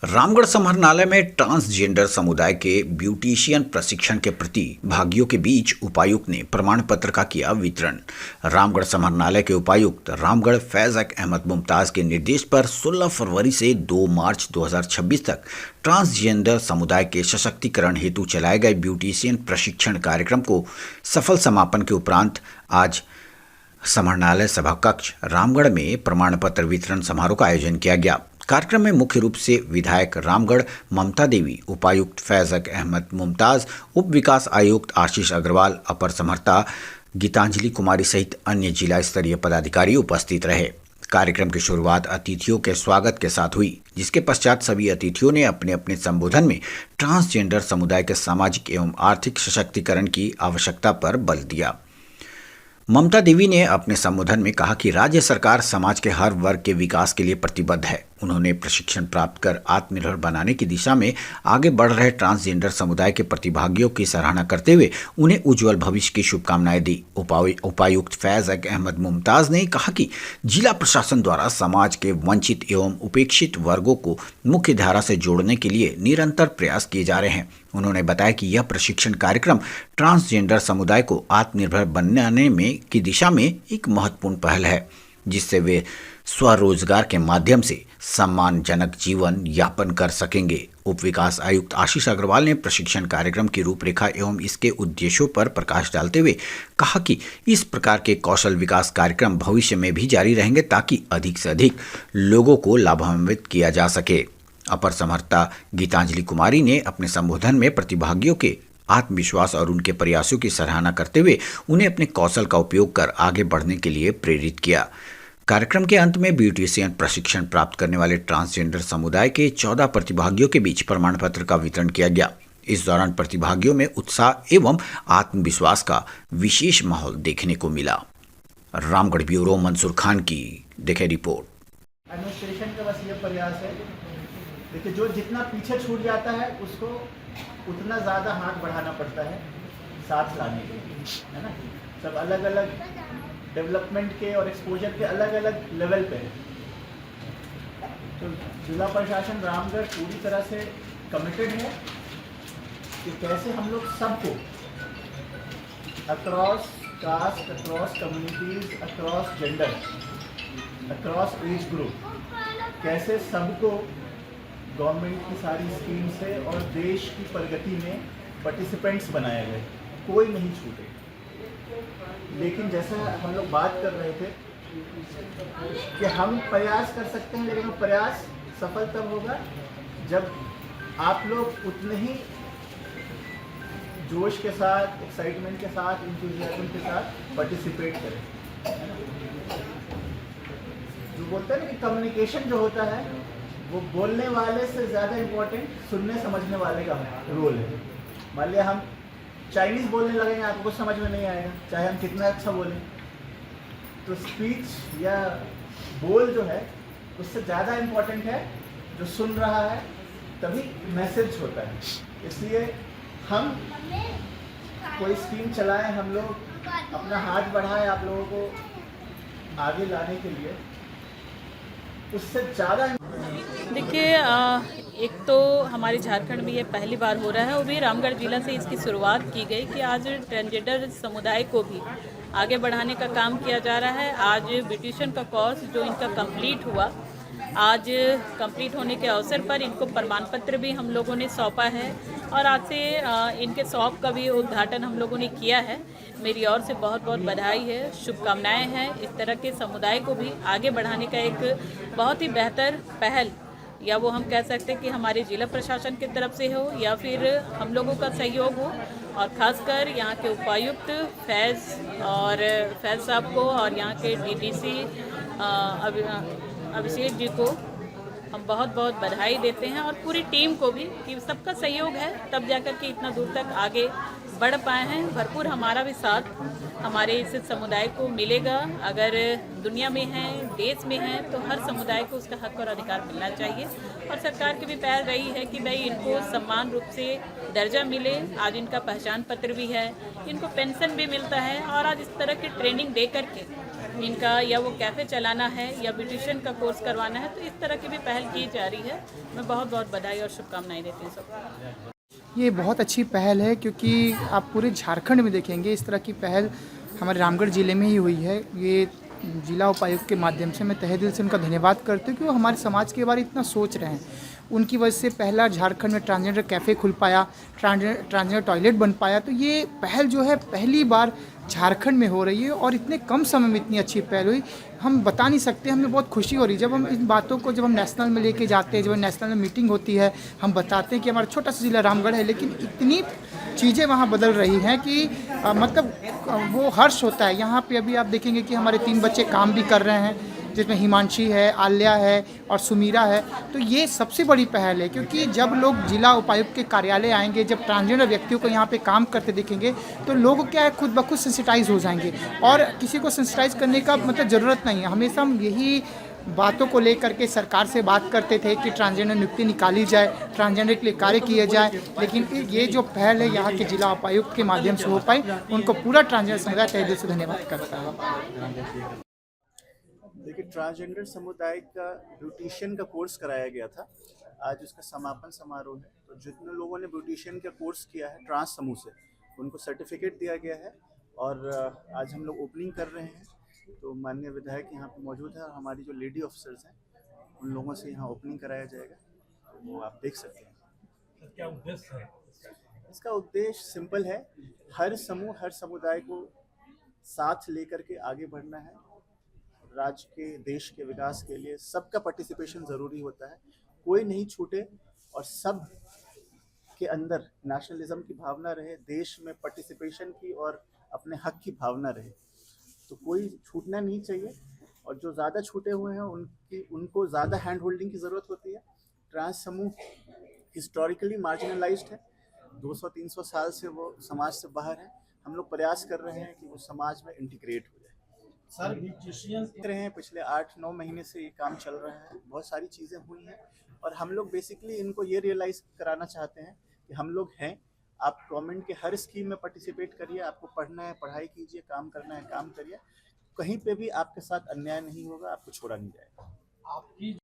रामगढ़ समाहरणालय में ट्रांसजेंडर समुदाय के ब्यूटिशियन प्रशिक्षण के प्रतिभागियों के बीच उपायुक्त ने प्रमाण पत्र का किया वितरण। रामगढ़ समाहरणालय के उपायुक्त रामगढ़ फैज अहमद मुमताज के निर्देश पर 16 फरवरी से 2 मार्च 2026 तक ट्रांसजेंडर समुदाय के सशक्तिकरण हेतु चलाए गए ब्यूटिशियन प्रशिक्षण कार्यक्रम को सफल समापन के उपरांत आज समाहरणालय सभाकक्ष रामगढ़ में प्रमाण पत्र वितरण समारोह का आयोजन किया गया। कार्यक्रम में मुख्य रूप से विधायक रामगढ़ ममता देवी, उपायुक्त फैज अहमद मुमताज, उप विकास आयुक्त आशीष अग्रवाल, अपर समर्था गीतांजलि कुमारी सहित अन्य जिला स्तरीय पदाधिकारी उपस्थित रहे। कार्यक्रम की शुरुआत अतिथियों के स्वागत के साथ हुई, जिसके पश्चात सभी अतिथियों ने अपने अपने संबोधन में ट्रांसजेंडर समुदाय के सामाजिक एवं आर्थिक सशक्तिकरण की आवश्यकता पर बल दिया। ममता देवी ने अपने संबोधन में कहा कि राज्य सरकार समाज के हर वर्ग के विकास के लिए प्रतिबद्ध है। उन्होंने प्रशिक्षण प्राप्त कर आत्मनिर्भर बनाने की दिशा में आगे बढ़ रहे ट्रांसजेंडर समुदाय के प्रतिभागियों की सराहना करते हुए उन्हें उज्जवल भविष्य की शुभकामनाएं दी। उपायुक्त फैज अहमद मुमताज ने कहा कि जिला प्रशासन द्वारा समाज के वंचित एवं उपेक्षित वर्गों को मुख्य धारा से जोड़ने के लिए निरंतर प्रयास किए जा रहे हैं। उन्होंने बताया कि यह प्रशिक्षण कार्यक्रम ट्रांसजेंडर समुदाय को आत्मनिर्भर बनाने में की दिशा में एक महत्वपूर्ण पहल है, जिससे वे स्वरोजगार के माध्यम से सम्मानजनक जीवन यापन कर सकेंगे। उप विकास आयुक्त आशीष अग्रवाल ने प्रशिक्षण कार्यक्रम की रूपरेखा एवं इसके उद्देश्यों पर प्रकाश डालते हुए कहा कि इस प्रकार के कौशल विकास कार्यक्रम भविष्य में भी जारी रहेंगे ताकि अधिक से अधिक लोगों को लाभान्वित किया जा सके। अपर समर्था गीतांजलि कुमारी ने अपने संबोधन में प्रतिभागियों के आत्मविश्वास और उनके प्रयासों की सराहना करते हुए उन्हें अपने कौशल का उपयोग कर आगे बढ़ने के लिए प्रेरित किया। कार्यक्रम के अंत में ब्यूटिशियन प्रशिक्षण प्राप्त करने वाले ट्रांसजेंडर समुदाय के 14 प्रतिभागियों के बीच प्रमाण पत्र का वितरण किया गया। इस दौरान प्रतिभागियों में उत्साह एवं आत्मविश्वास का विशेष माहौल देखने को मिला। रामगढ़ ब्यूरो मंसूर खान की देखे रिपोर्ट। एडमिनिस्ट्रेशन का बस ये प्रयास है, देखिए जो जितना पीछे छूट जाता है उसको उतना ज़्यादा हाथ बढ़ाना पड़ता है साथ लाने के लिए, है ना। सब अलग अलग डेवलपमेंट के और एक्सपोजर के अलग अलग लेवल पे है। तो जिला प्रशासन रामगढ़ पूरी तरह से कमिटेड है कि कैसे हम लोग सबको across cast, across communities, across gender, across age group, कैसे सबको गवर्नमेंट की सारी स्कीम से और देश की प्रगति में पार्टिसिपेंट्स बनाया गए, कोई नहीं छूटे। लेकिन जैसा हम लोग बात कर रहे थे कि हम प्रयास कर सकते हैं, लेकिन वो प्रयास सफल तब होगा जब आप लोग उतने ही जोश के साथ, एक्साइटमेंट के साथ, इंथुजियाज्म के साथ पार्टिसिपेट करें। जो बोलते हैं ना कि कम्युनिकेशन जो होता है वो बोलने वाले से ज़्यादा इम्पोर्टेंट सुनने समझने वाले का रोल है। मान लिया हम चाइनीज़ बोलने लगेंगे, आपको कुछ समझ में नहीं आएगा, चाहे हम कितना अच्छा बोलें। तो स्पीच या बोल जो है उससे ज़्यादा इम्पोर्टेंट है जो सुन रहा है, तभी मैसेज होता है। इसलिए हम कोई स्कीम चलाएं, हम लोग अपना हाथ बढ़ाएं आप लोगों को आगे लाने के लिए, उससे ज़्यादा। देखिए, एक तो हमारे झारखंड में ये पहली बार हो रहा है और भी रामगढ़ जिला से इसकी शुरुआत की गई कि आज ट्रांसजेंडर समुदाय को भी आगे बढ़ाने का काम किया जा रहा है। आज ब्यूटिशियन का कोर्स जो इनका कंप्लीट हुआ, आज कंप्लीट होने के अवसर पर इनको प्रमाण पत्र भी हम लोगों ने सौंपा है और आज से इनके शॉप का भी उद्घाटन हम लोगों ने किया है। मेरी ओर से बहुत बहुत बधाई है, शुभकामनाएं हैं। इस तरह के समुदाय को भी आगे बढ़ाने का एक बहुत ही बेहतर पहल, या वो हम कह सकते हैं कि हमारे जिला प्रशासन की तरफ से हो या फिर हम लोगों का सहयोग हो, और ख़ासकर यहाँ के उपायुक्त फैज़ साहब को और यहाँ के डीडीसी अभिषेक जी को हम बहुत बहुत बधाई देते हैं, और पूरी टीम को भी कि सबका सहयोग है तब जाकर के इतना दूर तक आगे बढ़ पाए हैं। भरपूर हमारा भी साथ हमारे इस समुदाय को मिलेगा। अगर दुनिया में है, देश में है, तो हर समुदाय को उसका हक और अधिकार मिलना चाहिए, और सरकार की भी पहल रही है कि भाई इनको समान रूप से दर्जा मिले। आज इनका पहचान पत्र भी है, इनको पेंशन भी मिलता है, और आज इस तरह की ट्रेनिंग दे करके इनका या वो कैफ़े चलाना है या ब्यूटिशियन का कोर्स करवाना है, तो इस तरह की भी पहल की जा रही है। मैं बहुत बहुत बधाई और शुभकामनाएं देती हूँ सबको। ये बहुत अच्छी पहल है, क्योंकि आप पूरे झारखंड में देखेंगे इस तरह की पहल हमारे रामगढ़ ज़िले में ही हुई है। ये जिला उपायुक्त के माध्यम से मैं तहे दिल से उनका धन्यवाद करती हूँ कि वो हमारे समाज के बारे में इतना सोच रहे हैं। उनकी वजह से पहला झारखंड में ट्रांसजेंडर कैफ़े खुल पाया, ट्रांसजेंडर टॉयलेट बन पाया। तो ये पहल जो है पहली बार झारखंड में हो रही है और इतने कम समय में इतनी अच्छी पहल हुई, हम बता नहीं सकते। हमें बहुत खुशी हो रही है जब हम इन बातों को जब हम नेशनल में लेके जाते हैं, जब नेशनल में मीटिंग होती है, हम बताते हैं कि हमारा छोटा सा जिला रामगढ़ है, लेकिन इतनी चीज़ें वहाँ बदल रही हैं कि मतलब वो हर्ष होता है। यहाँ पे अभी आप देखेंगे कि हमारे 3 बच्चे काम भी कर रहे हैं, जिसमें हिमांशी है, आल्या है और सुमीरा है। तो ये सबसे बड़ी पहल है, क्योंकि जब लोग जिला उपायुक्त के कार्यालय आएंगे, जब ट्रांसजेंडर व्यक्तियों को यहाँ पे काम करते दिखेंगे, तो लोग क्या है खुद ब खुद सेंसिटाइज हो जाएंगे। और किसी को सेंसिटाइज करने का मतलब ज़रूरत नहीं है। हमेशा हम यही बातों को लेकर के सरकार से बात करते थे कि ट्रांसजेंडर नियुक्ति निकाली जाए, ट्रांसजेंडर के लिए कार्य किया जाए, लेकिन ये जो पहल है यहाँ के जिला उपायुक्त के माध्यम से हो पाई, उनको पूरा ट्रांसजेंडर समुदाय तहे दिल से धन्यवाद करता है। देखिए, ट्रांसजेंडर समुदाय का ब्यूटिशियन का कोर्स कराया गया था। आज उसका समापन समारोह है। तो जितने लोगों ने ब्यूटिशियन का कोर्स किया है ट्रांस समूह से, उनको सर्टिफिकेट दिया गया है और आज हम लोग ओपनिंग कर रहे हैं। तो माननीय विधायक यहाँ पे मौजूद है और हमारी जो लेडी ऑफिसर्स हैं उन लोगों से यहाँ ओपनिंग कराया जाएगा। तो वो आप देख सकते हैं। क्या उद्देश्य है इसका उद्देश्य सिंपल है, हर समूह हर समुदाय को साथ लेकर के आगे बढ़ना है। राज्य के देश के विकास के लिए सबका पार्टिसिपेशन ज़रूरी होता है, कोई नहीं छूटे और सब के अंदर नेशनलिज्म की भावना रहे, देश में पार्टिसिपेशन की और अपने हक की भावना रहे। तो कोई छूटना नहीं चाहिए और जो ज़्यादा छूटे हुए हैं उनको ज़्यादा हैंड होल्डिंग की ज़रूरत होती है। ट्रांस समूह हिस्टोरिकली मार्जिनलाइज्ड है, 200-300 साल से वो समाज से बाहर है। हम लोग प्रयास कर रहे हैं कि वो समाज में इंटीग्रेट हो जाए। सर ब्यूटिशियन देख रहे हैं पिछले 8-9 महीने से ये काम चल रहा है, बहुत सारी चीज़ें हुई हैं और हम लोग बेसिकली इनको ये रियलाइज़ कराना चाहते हैं कि हम लोग हैं। आप गवर्नमेंट के हर स्कीम में पार्टिसिपेट करिए, आपको पढ़ना है पढ़ाई कीजिए, काम करना है काम करिए, कहीं पे भी आपके साथ अन्याय नहीं होगा, आपको छोड़ा नहीं जाएगा। आपकी